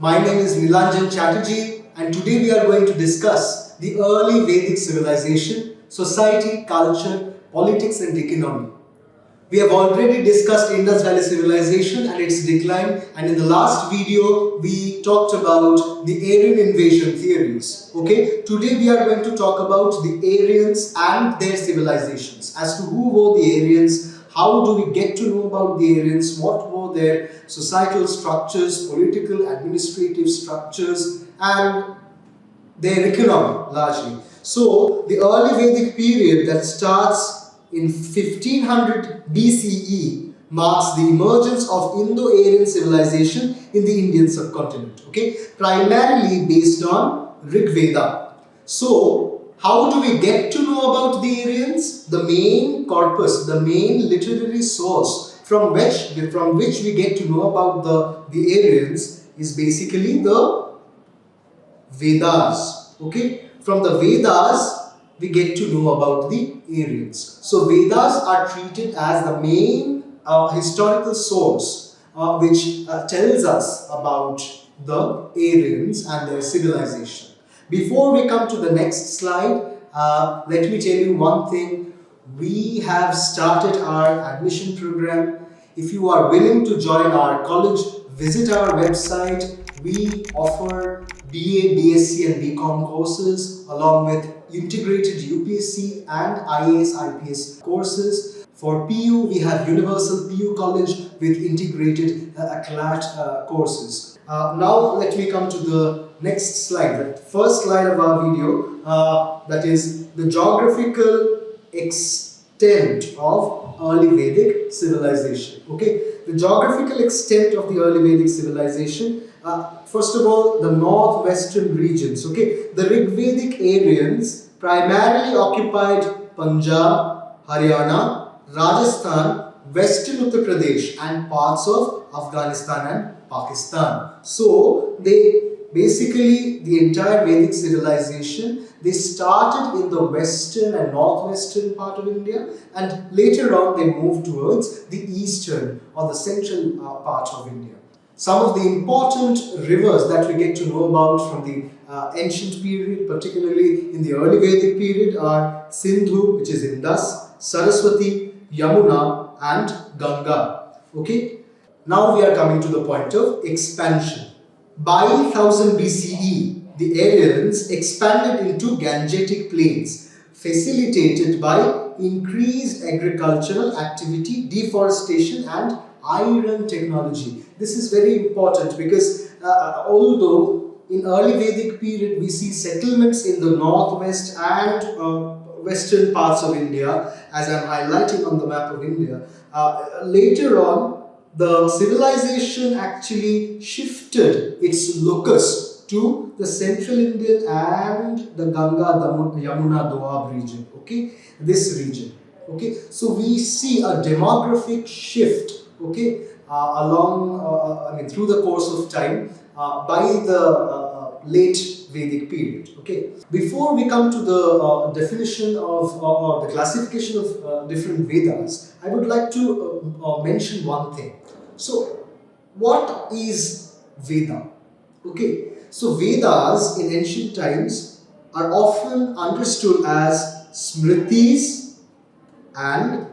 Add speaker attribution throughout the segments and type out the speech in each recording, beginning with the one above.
Speaker 1: My name is Nilanjan Chatterjee, and today we are going to discuss the early Vedic civilization, society, culture, politics and economy. We have already discussed Indus Valley civilization and its decline, and in the last video we talked about the Aryan invasion theories. Okay, today we are going to talk about the Aryans and their civilizations, as to who were the Aryans, how do we get to know about the Aryans, what were their societal structures, political, administrative structures, and their economy largely. So, the early Vedic period that starts in 1500 BCE marks the emergence of Indo-Aryan civilization in the Indian subcontinent, okay, primarily based on Rig Veda. So, how do we get to know about the Aryans? The main corpus, the main literary source from which we get to know about the Aryans is basically the Vedas, okay. From the Vedas, we get to know about the Aryans. So Vedas are treated as the main historical source which tells us about the Aryans and their civilization. Before we come to the next slide, let me tell you one thing. We have started our admission program. If you are willing to join our college, visit our website. We offer BA, BSc and BCom courses along with integrated UPSC and IAS, IPS courses. For PU, we have Universal PU College with integrated CLAT courses. Now let me come to the next slide, the first slide of our video, that is the geographical extent of early Vedic civilization. Okay, the geographical extent of the early Vedic civilization. First of all, the northwestern regions. Okay, the Rig Vedic Aryans primarily occupied Punjab, Haryana, Rajasthan, Western Uttar Pradesh, and parts of Afghanistan and Pakistan. So they basically, the entire Vedic civilization, they started in the western and northwestern part of India, and later on they moved towards the eastern or the central part of India. Some of the important rivers that we get to know about from the ancient period, particularly in the early Vedic period, are Sindhu, which is Indus, Saraswati, Yamuna and Ganga. Okay. Now we are coming to the point of expansion. By 1000 BCE, the Aryans expanded into Gangetic plains, facilitated by increased agricultural activity, deforestation and iron technology. This is very important because although in early Vedic period we see settlements in the northwest and western parts of India, as I am highlighting on the map of India, later on the civilization actually shifted its locus to the central Indian and the Ganga, Yamuna, Doab region. Okay, this region. Okay, so we see a demographic shift. Okay, through the course of time by the late Vedic period. Okay, before we come to the definition of or the classification of different Vedas, I would like to mention one thing. So, what is Veda? Okay, so Vedas in ancient times are often understood as Smritis and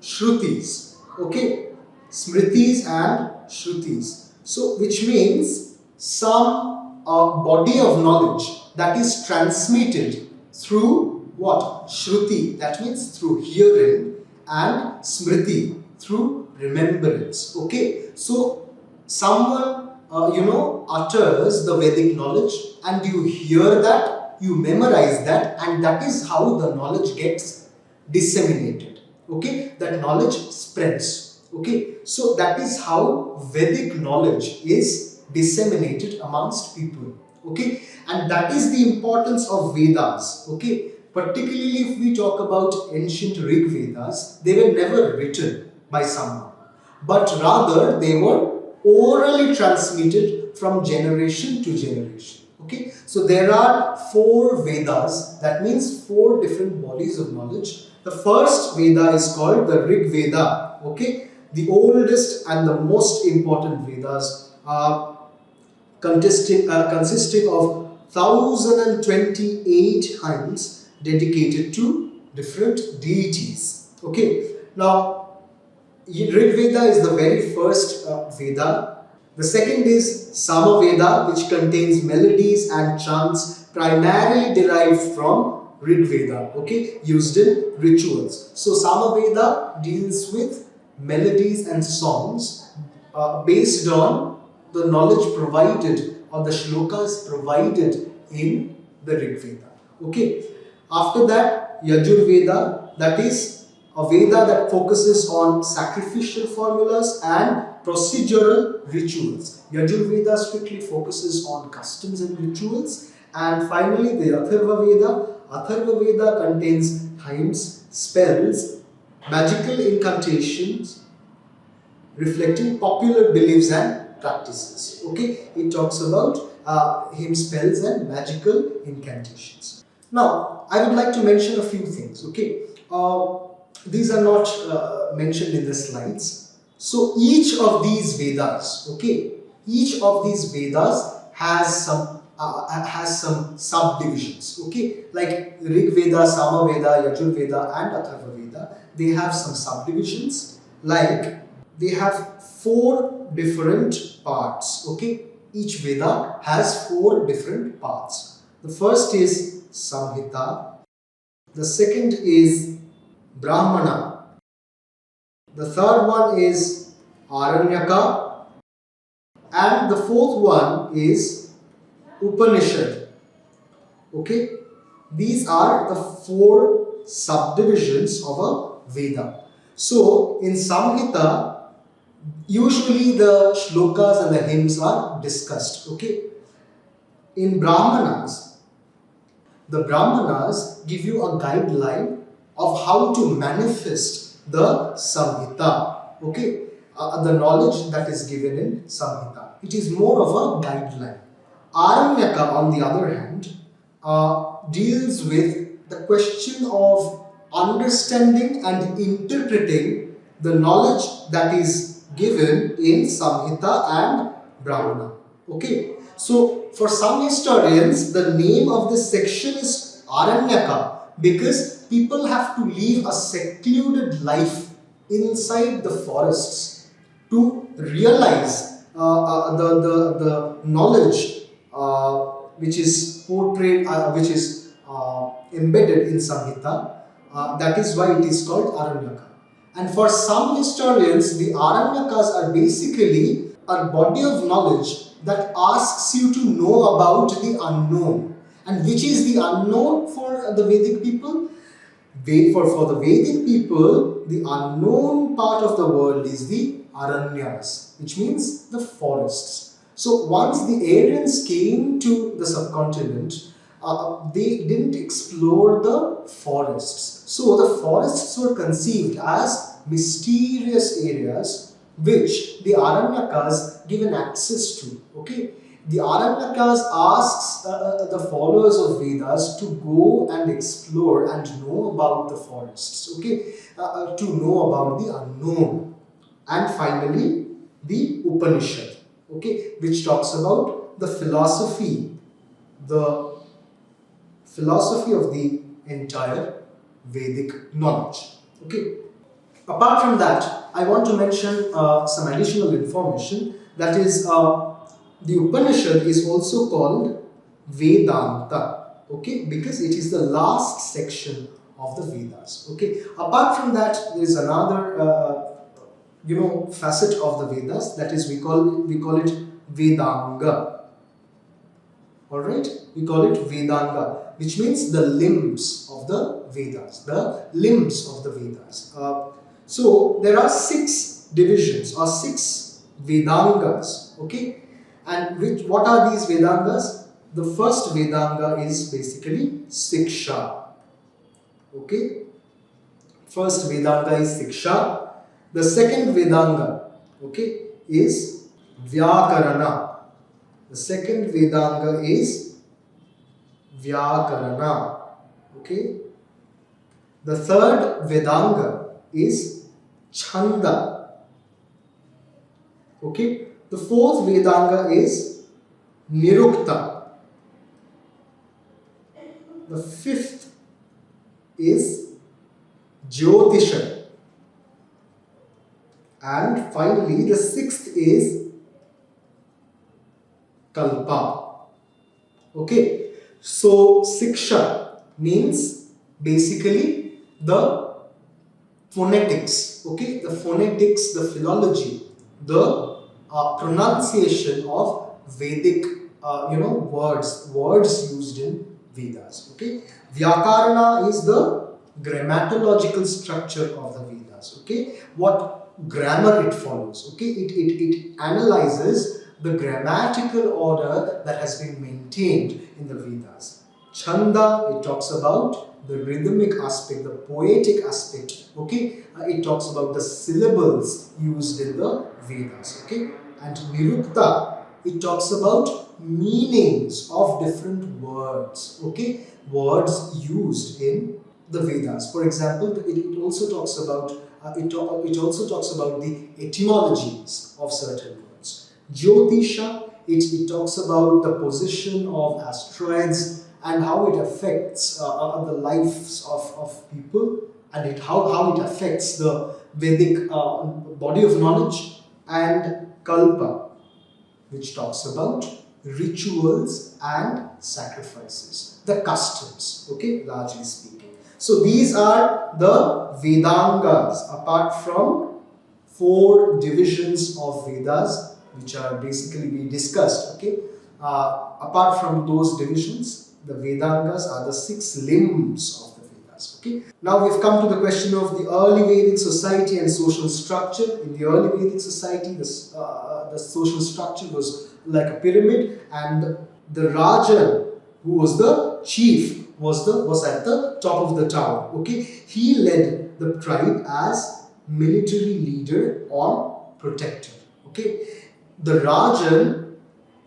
Speaker 1: Shrutis. Okay, Smritis and Shrutis. So, which means some body of knowledge that is transmitted through what? Shruti, that means through hearing, and Smriti, through remembrance. Okay, so someone utters the Vedic knowledge, and you hear that, you memorize that, and that is how the knowledge gets disseminated. Okay, that knowledge spreads. Okay, so that is how Vedic knowledge is disseminated amongst people. Okay, and that is the importance of Vedas. Okay, particularly if we talk about ancient Rig Vedas, they were never written by someone, but rather they were orally transmitted from generation to generation. Okay, so there are 4 Vedas, that means 4 different bodies of knowledge. The first Veda is called the Rig Veda. Okay, the oldest and the most important Vedas are consisting of 1028 hymns dedicated to different deities. Okay, now Rig Veda is the very first Veda. The second is Sama Veda, which contains melodies and chants primarily derived from Rig Veda, okay, used in rituals. So Sama Veda deals with melodies and songs based on the knowledge provided or the shlokas provided in the Rig Veda. Okay. After that, Yajur Veda, that is a Veda that focuses on sacrificial formulas and procedural rituals. Yajur Veda strictly focuses on customs and rituals. And finally, the Atharva Veda. Atharva Veda contains hymns, spells, magical incantations, reflecting popular beliefs and practices. Okay, it talks about hymn spells and magical incantations. Now, I would like to mention a few things. Okay, these are not mentioned in the slides. So each of these Vedas, okay, each of these Vedas has some subdivisions. Okay, like Rig Veda, Sama Veda, Yajur Veda, and Atharva Veda. They have some subdivisions. Like they have 4 different parts. Okay, each Veda has 4 different parts. The first is Samhita. The second is Brahmana. The third one is Aranyaka. And the fourth one is Upanishad. Okay, these are the 4 subdivisions of a Veda. So in Samhita, usually the shlokas and the hymns are discussed. Okay, in Brahmanas, the Brahmanas give you a guideline of how to manifest the Samhita. Okay, the knowledge that is given in Samhita. It is more of a guideline. Aranyaka, on the other hand, deals with the question of understanding and interpreting the knowledge that is given in Samhita and Brahmana. Okay, so for some historians, the name of this section is Aranyaka because people have to live a secluded life inside the forests to realize the knowledge which is portrayed, which is embedded in Samhita. That is why it is called Aranyaka. And for some historians, the Aranyakas are basically a body of knowledge that asks you to know about the unknown. And which is the unknown for the Vedic people? For the Vedic people, the unknown part of the world is the Aranyas, which means the forests. So once the Aryans came to the subcontinent, they didn't explore the forests. So the forests were conceived as mysterious areas which the Aranyakas given access to. Okay, the Aranyakas asks the followers of Vedas to go and explore and know about the forests. Okay, to know about the unknown. And finally, the Upanishad. Okay, which talks about the philosophy of the entire Vedic knowledge. Okay. Apart from that, I want to mention some additional information. That is, the Upanishad is also called Vedanta. Okay, because it is the last section of the Vedas. Okay. Apart from that, there is another facet of the Vedas. That is, we call it Vedanga. Alright, we call it Vedanga, which means the limbs of the Vedas. The limbs of the Vedas. So there are 6 divisions or 6 Vedangas. Okay, and what are these Vedangas? The first Vedanga is basically Siksha. Okay, first Vedanga is Siksha. The second Vedanga, okay, is Vyakarana. The second Vedanga is Vyakarana. Okay. The third Vedanga is Chanda. Okay. The fourth Vedanga is Nirukta. The fifth is Jyotisha. And finally, the sixth is Kalpa. Okay. So, Siksha means basically the phonetics. Okay. The phonetics, the philology, the pronunciation of Vedic, words used in Vedas. Okay. Vyakarana is the grammatological structure of the Vedas. Okay. What grammar it follows. Okay. It analyzes the grammatical order that has been maintained in the Vedas. Chanda, it talks about the rhythmic aspect, the poetic aspect. Okay. It talks about the syllables used in the Vedas. Okay. And Nirukta, it talks about meanings of different words. Okay. Words used in the Vedas. For example, it also talks about the etymologies of certain words. Jyotisha, it talks about the position of asteroids and how it affects the lives of people, and how it affects the Vedic body of knowledge. And Kalpa, which talks about rituals and sacrifices, the customs, okay, largely speaking. So these are the Vedangas, apart from 4 divisions of Vedas, which are basically we discussed, okay. Apart from those divisions, the Vedangas are the 6 limbs of the Vedas, okay. Now we've come to the question of the early Vedic society and social structure. In the early Vedic society, the social structure was like a pyramid, and the Rajan, who was the chief, was at the top of the tower. Okay, he led the tribe as military leader or protector. Okay, the Rajan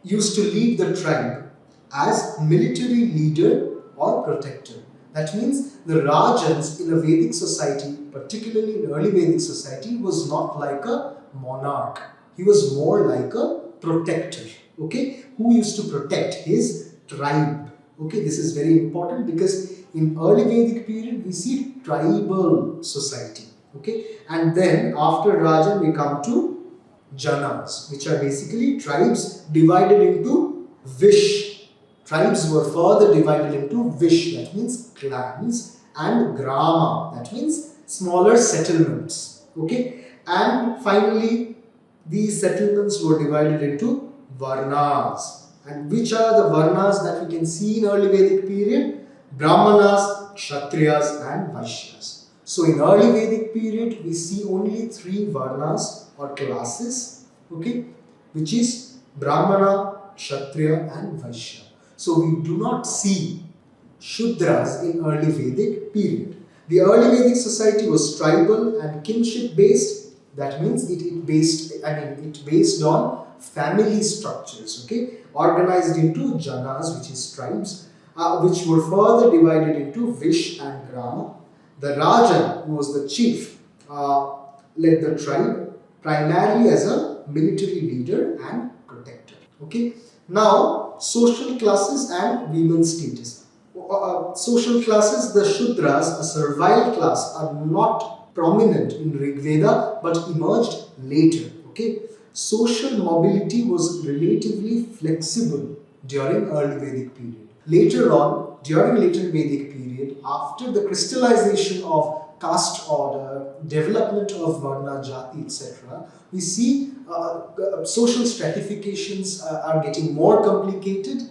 Speaker 1: used to lead the tribe as military leader or protector. That means the Rajans in a Vedic society, particularly in early Vedic society, was not like a monarch. He was more like a protector, okay, who used to protect his tribe. Okay, this is very important because in early Vedic period we see tribal society. Okay, and then after Rajan we come to Janas, which are basically tribes divided into Vish. Tribes were further divided into Vish, that means clans, and Grama, that means smaller settlements. Okay, and finally these settlements were divided into Varnas. And which are the Varnas that we can see in early Vedic period? Brahmanas, Kshatriyas, and Vaishyas. So in early Vedic period, we see only 3 Varnas or classes, okay, which is Brahmana, Kshatriya, and Vaishya. So we do not see Shudras in early Vedic period. The early Vedic society was tribal and kinship based. That means it based on family structures, okay, organized into Janas, which is tribes, which were further divided into Vish and Grama. The Rajan, who was the chief, led the tribe primarily as a military leader and protector. Okay. Now, social classes and women's status. Social classes, the Shudras, a servile class, are not prominent in Rig Veda but emerged later. Okay. Social mobility was relatively flexible during early Vedic period. Later on, during later Vedic period, after the crystallization of caste order, development of Varna, Jati, etc., we see social stratifications are getting more complicated,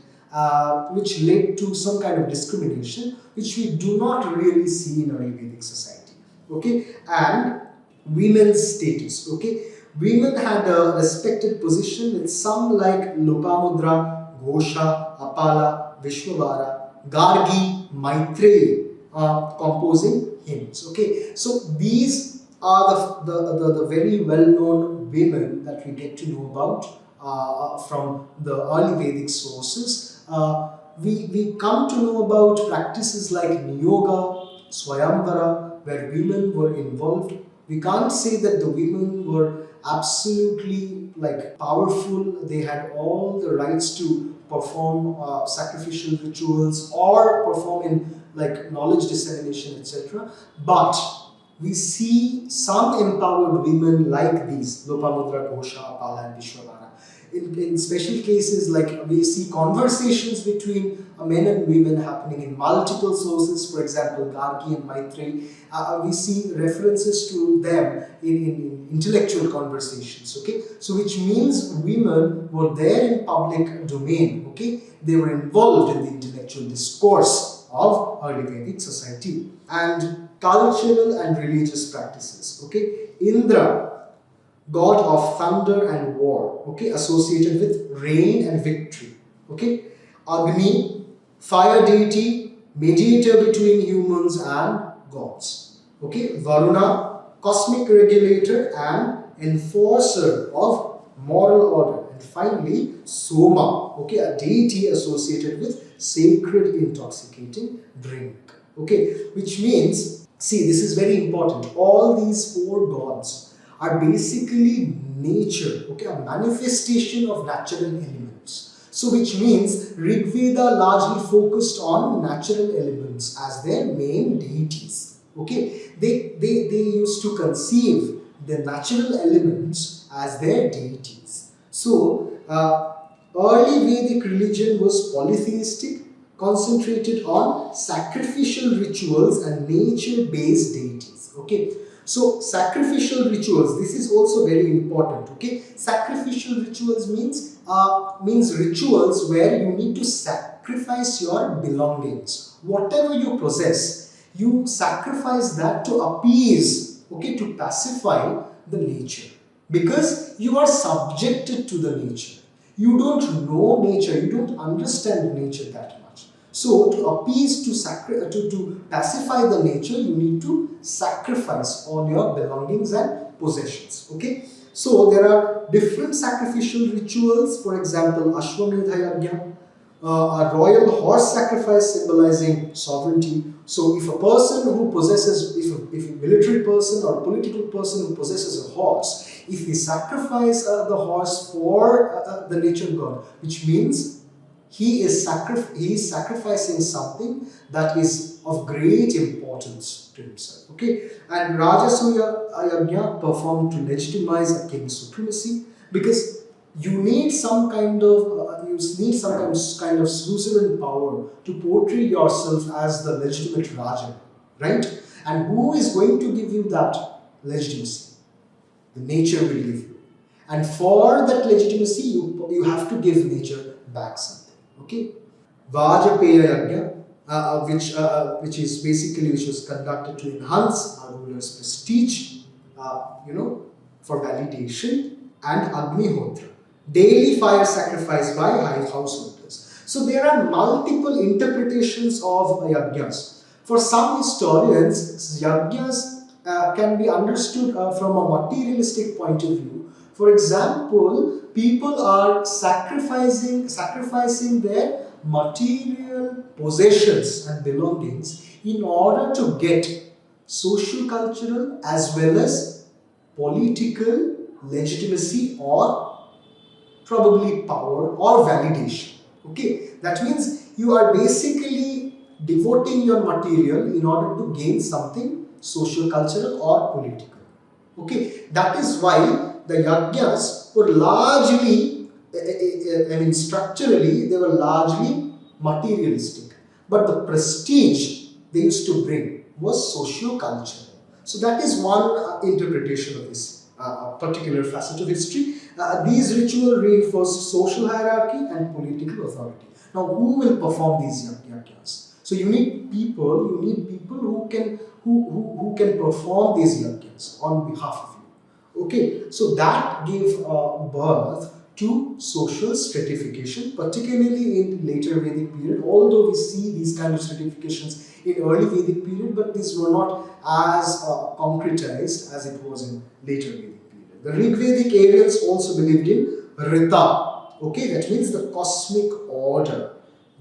Speaker 1: which led to some kind of discrimination, which we do not really see in early Vedic society. Okay, and women's status. Okay, women had a respected position with some like Lopamudra, Ghosha, Apala, Vishwavara, Gargi, Maitreyi composing hymns. Okay, so these are the very well-known women that we get to know about from the early Vedic sources. We come to know about practices like Niyoga, Swayamvara, where women were involved We can't say that the women were absolutely like powerful. They had all the rights to perform sacrificial rituals or perform in like knowledge dissemination, etc. But we see some empowered women like these, Lopamudra Ghosha, Apala, and Vishwavara. In special cases, like we see conversations between men and women happening in multiple sources, for example, Gargi and Maitreyi. We see references to them in intellectual conversations, okay? So which means women were there in public domain, okay? They were involved in the intellectual discourse of early Vedic society. And cultural and religious practices, okay? Indra, god of thunder and war, okay, associated with rain and victory, okay. Agni, fire deity, mediator between humans and gods, okay. Varuna, cosmic regulator and enforcer of moral order. And finally, Soma, okay, a deity associated with sacred intoxicating drink, okay, which means, see, this is very important, all these four gods are basically nature, okay, a manifestation of natural elements. So which means Rigveda largely focused on natural elements as their main deities, okay. They used to conceive the natural elements as their deities. So early Vedic religion was polytheistic, concentrated on sacrificial rituals and nature-based deities, okay. So sacrificial rituals, this is also very important, okay. Sacrificial rituals means rituals where you need to sacrifice your belongings. Whatever you possess, you sacrifice that to appease, okay, to pacify the nature. Because you are subjected to the nature. You don't know nature, you don't understand nature that much. So to appease, to pacify the nature, you need to sacrifice all your belongings and possessions. Okay. So there are different sacrificial rituals. For example, Ashwamedha Yajna, a royal horse sacrifice symbolizing sovereignty. So if a person who possesses, if a military person or a political person who possesses a horse, if he sacrifices the horse for the nature god, which means he is sacrificing something that is of great importance to himself. Okay, and Rajasuya Yajna performed to legitimize a king's supremacy, because you need some kind of suzerain power to portray yourself as the legitimate Rajan, right? And who is going to give you that legitimacy? The nature will give you, and for that legitimacy, you have to give nature back something. Okay, Vajapeya Yajna, which was conducted to enhance our ruler's prestige, for validation, and Agnihotra, daily fire sacrifice by high householders. So there are multiple interpretations of yajnas. For some historians, yajnas can be understood from a materialistic point of view. For example, people are sacrificing their material possessions and belongings in order to get social, cultural as well as political legitimacy or probably power or validation. Okay, that means you are basically devoting your material in order to gain something social, cultural or political. Okay, that is why the yajnas were largely, structurally, they were largely materialistic. But the prestige they used to bring was socio-cultural. So that is one interpretation of this particular facet of history. These rituals reinforce social hierarchy and political authority. Now, who will perform these yajnas? So you need people who can perform these yajnas on behalf of you. Okay, so that gave birth to social stratification, particularly in later Vedic period. Although we see these kind of stratifications in early Vedic period, but these were not as concretized as it was in later Vedic period. The Rig Vedic Aryans also believed in Rita. Okay, that means the cosmic order,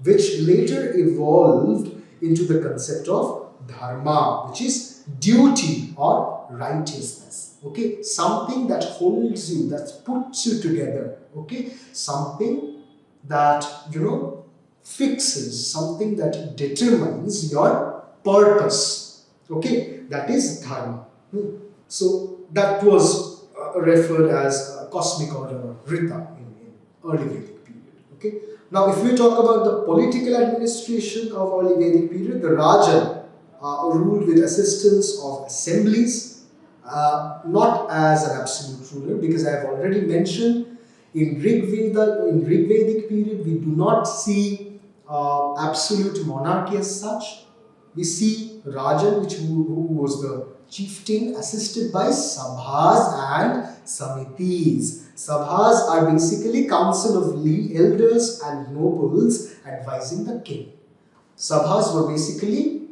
Speaker 1: which later evolved into the concept of dharma, which is duty or righteousness. Okay, something that holds you, that puts you together. Okay, something that fixes, something that determines your purpose. Okay, that is dharma. So that was referred as cosmic order or Rita in early Vedic period. Okay. Now, if we talk about the political administration of early Vedic period, the Rajan ruled with assistance of assemblies, not as an absolute ruler, because I have already mentioned in Rig Vedic period we do not see absolute monarchy as such. We see Rajan, who was the chieftain, assisted by Sabhas and Samitis. Sabhas are basically council of elders and nobles advising the king. Sabhas were basically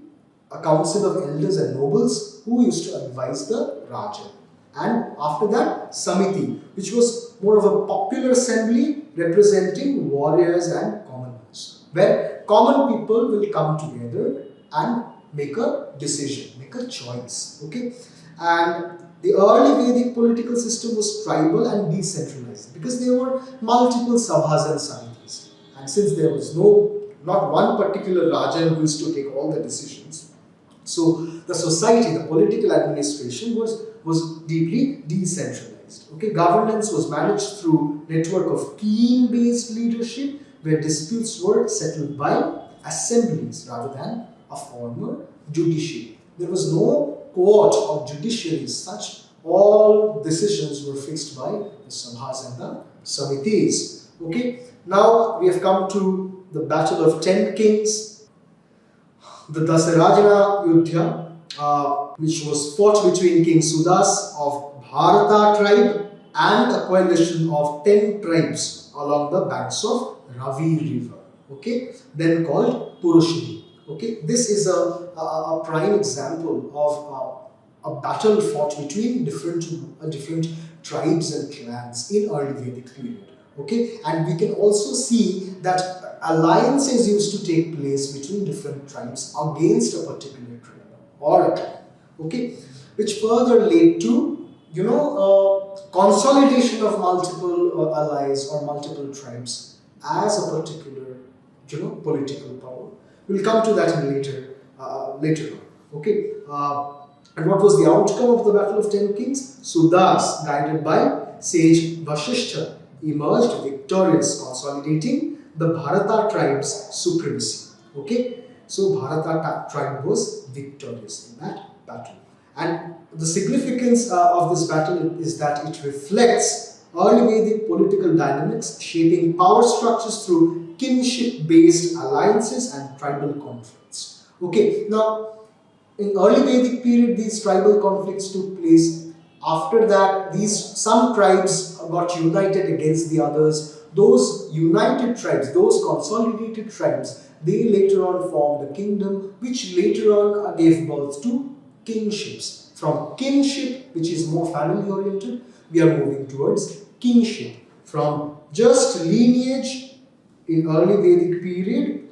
Speaker 1: a council of elders and nobles who used to advise the Rajan. And after that, Samiti, which was more of a popular assembly representing warriors and commoners, where common people will come together and make a decision, make a choice. Okay, and the early Vedic political system was tribal and decentralized because there were multiple sabhas and samitis, and since there was not one particular Rajan who used to take all the decisions, so the society, the political administration was deeply decentralized. Okay, governance was managed through network of team-based leadership where disputes were settled by assemblies rather than a former judiciary. There was no court or judiciary as such. All decisions were fixed by the Sabhas and the Samitis. Okay, now we have come to the Battle of 10 Kings, the Dasarajana Yuddha, which was fought between King Sudas of Bharata tribe and a coalition of 10 tribes along the banks of Ravi river. Okay, then called Purushini. Okay, this is a prime example of a battle fought between different tribes and clans in early Vedic period. Okay, and we can also see that alliances used to take place between different tribes against a particular tribe or a clan. Okay, which further led to consolidation of multiple allies or multiple tribes as a particular political power. We'll come to that in later on. Okay, and what was the outcome of the Battle of 10 Kings? Sudas, guided by sage Vasishtha, emerged victorious, consolidating the Bharata tribe's supremacy. Okay, so Bharata tribe was victorious in that battle. And the significance of this battle is that it reflects early Vedic political dynamics, shaping power structures through kinship-based alliances and tribal conflicts. Okay, now in early Vedic period, these tribal conflicts took place. After that, some tribes got united against the others. Those united tribes, those consolidated tribes, they later on formed a kingdom, which later on gave birth to kingships. From kinship, which is more family oriented, we are moving towards kingship. From just lineage in early Vedic period,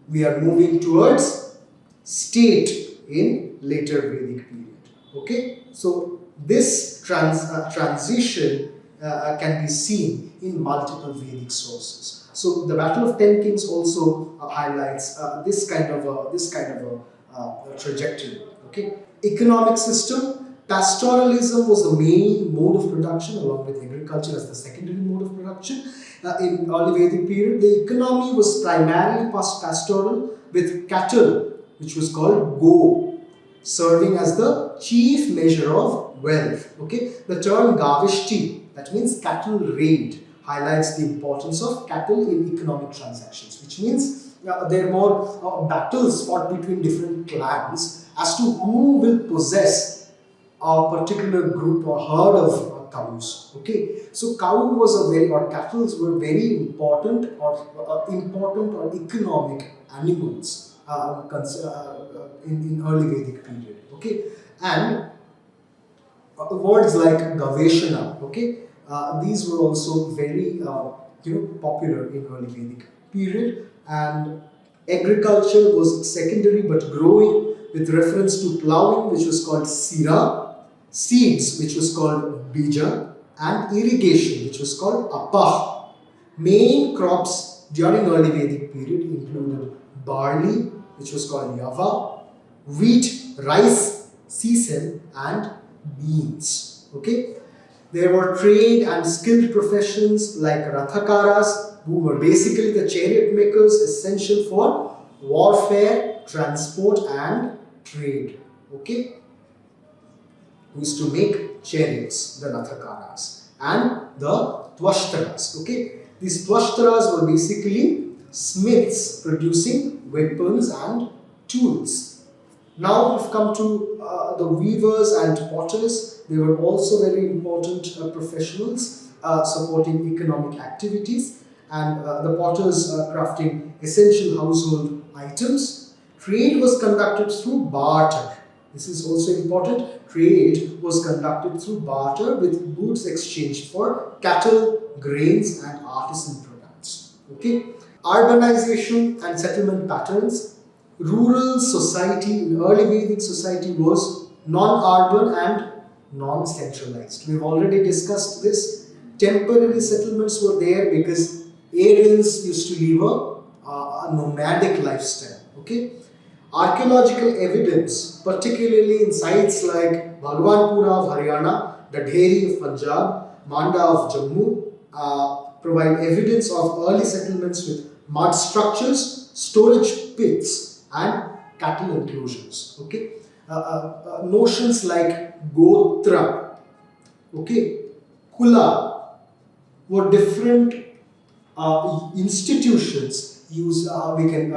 Speaker 1: we are moving towards state in later Vedic period. Okay, so this transition can be seen in multiple Vedic sources. So the Battle of 10 Kings also highlights this kind of a trajectory. Okay, economic system. Pastoralism was the main mode of production, along with agriculture as the secondary mode of production. In early Vedic period, the economy was primarily pastoral, with cattle, which was called go, serving as the chief measure of wealth. Okay, the term Gavishti, that means cattle raid, highlights the importance of cattle in economic transactions, which means there are more battles fought between different clans as to who will possess a particular group or herd of cows. Okay, so cattle were very important or economic animals in early Vedic period. Okay, and words like Gaveshana, okay, these were also very popular in early Vedic period, and agriculture was secondary but growing with reference to ploughing, which was called Sira, seeds, which was called bija, and irrigation, which was called apah. Main crops during early Vedic period included barley, which was called yava, wheat, rice, sesame, and beans. Okay. There were trade and skilled professions like rathakaras, who were basically the chariot makers essential for warfare, transport, and trade. Okay. Who used to make chariots, the rathakaras, and the tvashtaras. Okay. These tvashtaras were basically smiths producing weapons and tools. Now we've come to the weavers and potters. They were also very important professionals supporting economic activities, and the potters crafting essential household items. Trade was conducted through barter. This is also important. Trade was conducted through barter, with goods exchanged for cattle, grains, and artisan products. Okay. Urbanization and settlement patterns. Rural society in early Vedic society was non-urban and non-centralized. We've already discussed this. Temporary settlements were there because Aryans used to live a nomadic lifestyle. Okay. Archaeological evidence, particularly in sites like Bhagwanpura of Haryana, the Dheri of Punjab, Manda of Jammu, provide evidence of early settlements with mud structures, storage pits, and cattle enclosures. Okay. Notions like Gotra, okay, Kula were different institutions we can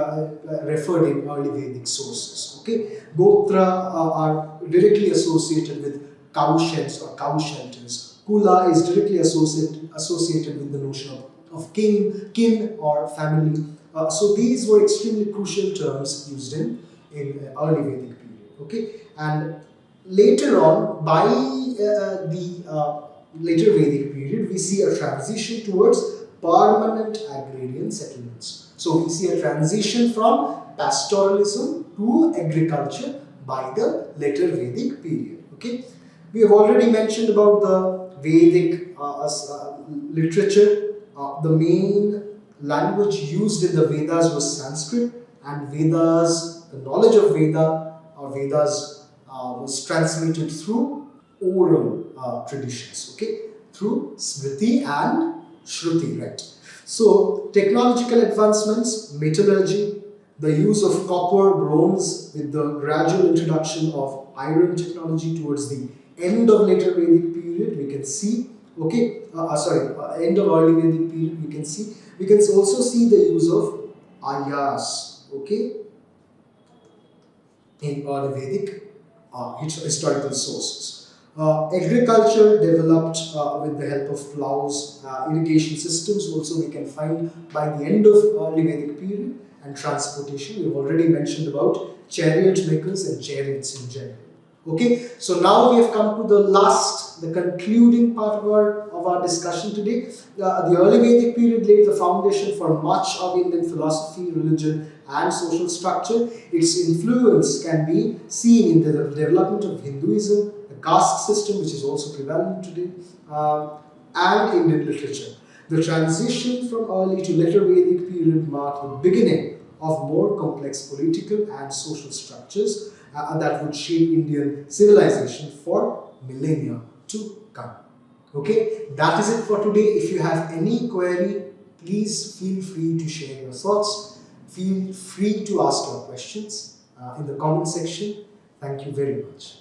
Speaker 1: refer in early Vedic sources. Okay, Gotra are directly associated with cow sheds or cow shelters. Kula is directly associated with the notion of kin or family. So these were extremely crucial terms used in early Vedic period. Okay, and later on, by the later Vedic period, we see a transition towards permanent agrarian settlements. So we see a transition from pastoralism to agriculture by the later Vedic period. Okay, we have already mentioned about the Vedic literature. The main language used in the Vedas was Sanskrit, and Vedas, the knowledge of Vedas was transmitted through oral traditions. Okay, through Smriti and Shruti, right? So, technological advancements, metallurgy, the use of copper, bronze, with the gradual introduction of iron technology towards the end of later Vedic period, we can see, okay, end of early Vedic period, we can see. We can also see the use of ayas, okay, in early Vedic historical sources. Agriculture developed with the help of plows, irrigation systems also we can find by the end of early Vedic period, and transportation. We've already mentioned about chariot makers and chariots in general. Okay, so now we have come to the concluding part of our discussion today. The early Vedic period laid the foundation for much of Indian philosophy, religion, and social structure. Its influence can be seen in the development of Hinduism, caste system, which is also prevalent today, and Indian literature. The transition from early to later Vedic period marked the beginning of more complex political and social structures that would shape Indian civilization for millennia to come. Okay, that is it for today. If you have any query, please feel free to share your thoughts. Feel free to ask your questions in the comment section. Thank you very much.